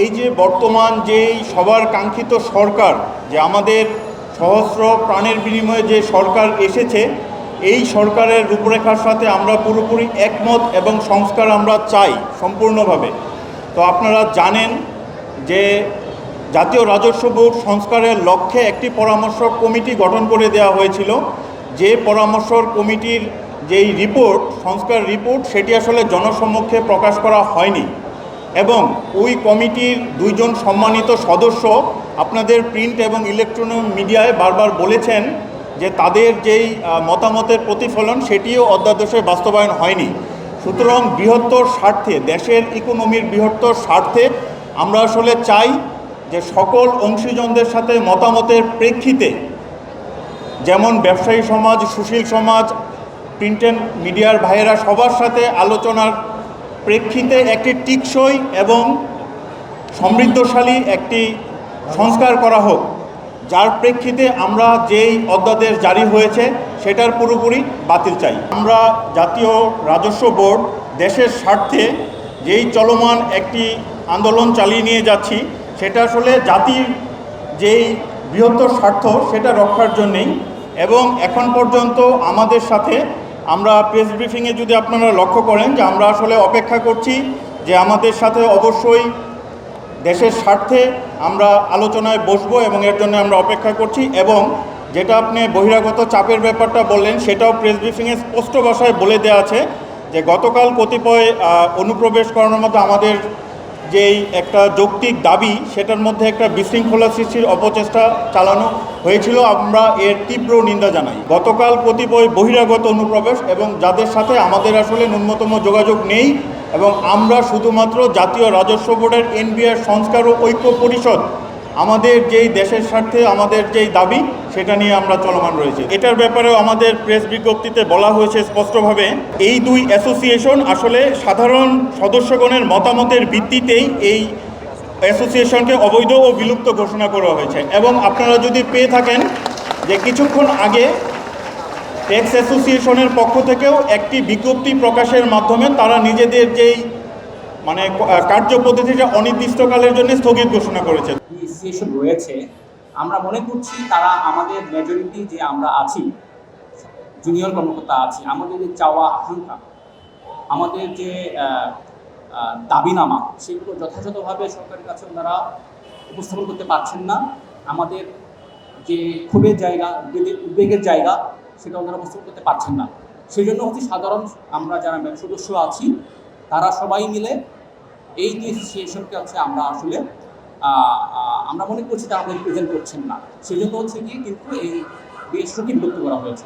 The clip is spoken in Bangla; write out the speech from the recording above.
এই যে বর্তমান যেই সবার কাঙ্ক্ষিত সরকার, যে আমাদের সহস্র প্রাণের বিনিময়ে যে সরকার এসেছে, এই সরকারের রূপরেখার সাথে আমরা পুরোপুরি একমত এবং সংস্কার আমরা চাই সম্পূর্ণভাবে। তো আপনারা জানেন যে জাতীয় রাজস্ব বোর্ড সংস্কারের লক্ষ্যে একটি পরামর্শ কমিটি গঠন করে দেওয়া হয়েছিল। যে পরামর্শ কমিটির যেই রিপোর্ট, সংস্কার রিপোর্ট, সেটি আসলে জনসম্মুখে প্রকাশ করা হয়নি এবং ওই কমিটির দুইজন সম্মানিত সদস্য আপনাদের প্রিন্ট এবং ইলেকট্রনিক মিডিয়ায় বারবার বলেছেন যে তাদের যেই মতামতের প্রতিফলন সেটিও অধ্যাদেশে বাস্তবায়ন হয়নি। সুতরাং বৃহত্তর স্বার্থে, দেশের ইকোনমির বৃহত্তর স্বার্থে আমরা আসলে চাই যে সকল অংশীজনদের সাথে মতামতের প্রেক্ষিতে, যেমন ব্যবসায়ী সমাজ, সুশীল সমাজ, প্রিন্ট অ্যান্ড মিডিয়ার ভাইয়েরা সবার সাথে আলোচনার প্রেক্ষিতে একটি টিকসই এবং সমৃদ্ধশালী একটি সংস্কার করা হোক, যার প্রেক্ষিতে আমরা যেই অধ্যাদেশ জারি হয়েছে সেটার পুরোপুরি বাতিল চাই। আমরা জাতীয় রাজস্ব বোর্ড দেশের স্বার্থে যেই চলমান একটি আন্দোলন চালিয়ে নিয়ে যাচ্ছি, সেটা আসলে জাতির যেই বৃহত্তর স্বার্থ সেটা রক্ষার জন্যেই। এবং এখন পর্যন্ত আমাদের সাথে, আমরা প্রেস ব্রিফিংয়ে যদি আপনারা লক্ষ্য করেন যে আমরা আসলে অপেক্ষা করছি যে আমাদের সাথে অবশ্যই দেশের স্বার্থে আমরা আলোচনায় বসবো এবং এর জন্য আমরা অপেক্ষা করছি। এবং যেটা আপনি বহিরাগত চাপের ব্যাপারটা বললেন, সেটাও প্রেস ব্রিফিংয়ে স্পষ্ট ভাষায় বলে দেওয়া আছে যে গতকাল কতিপয় অনুপ্রবেশ করানোর মধ্যে আমাদের যেই একটা যৌক্তিক দাবি, সেটার মধ্যে একটা বিশৃঙ্খলা সৃষ্টির অপচেষ্টা চালানো হয়েছিল। আমরা এর তীব্র নিন্দা জানাই। গতকাল কতিপয় বহিরাগত অনুপ্রবেশ এবং যাদের সাথে আমাদের আসলে ন্যূনতম যোগাযোগ নেই, এবং আমরা শুধুমাত্র জাতীয় রাজস্ব বোর্ডের এনবিআর সংস্কার ও ঐক্য পরিষদ আমাদের যেই দেশের স্বার্থে আমাদের যেই দাবি সেটা নিয়ে আমরা চলমান রয়েছে। এটার ব্যাপারেও আমাদের প্রেস বিজ্ঞপ্তিতে বলা হয়েছে স্পষ্টভাবে, এই দুই অ্যাসোসিয়েশন আসলে সাধারণ সদস্যগণের মতামতের ভিত্তিতেই এই অ্যাসোসিয়েশনকে অবৈধ ও বিলুপ্ত ঘোষণা করা হয়েছে। এবং আপনারা যদি পেয়ে থাকেন যে কিছুক্ষণ আগে ট্যাক্স অ্যাসোসিয়েশনের পক্ষ থেকেও একটি বিজ্ঞপ্তি প্রকাশের মাধ্যমে তারা নিজেদের যেই কার্যপদ্ধতিটা অনির্দিষ্টকালের জন্য স্থগিত ঘোষণা করেছে। অ্যাসোসিয়েশন রয়েছে, আমরা মনে করছি তারা আমাদের মেজরিটি যে আমরা আছি, জুনিয়র কর্মকর্তা আছি, আমাদের যে চাওয়া আকাঙ্ক্ষা, আমাদের যে দাবিনামা, সেগুলো যথাযথভাবে সরকারের কাছে ওনারা উপস্থাপন করতে পারছেন না। আমাদের যে ক্ষোভের জায়গা, উদ্বেগের জায়গা, সেটা ওনারা উপস্থাপন করতে পারছেন না। সেই জন্য হচ্ছে সাধারণ আমরা যারা সদস্য আছি তারা সবাই মিলে এই যে অ্যাসোসিয়েশনকে হচ্ছে আমরা আসলে আমরা মনে করছি তারা রিপ্রেজেন্ট করছেন না, সেই জন্য হচ্ছে কি কিন্তু এই অ্যাসোসিয়েশনকে বিলুপ্ত করা হয়েছে।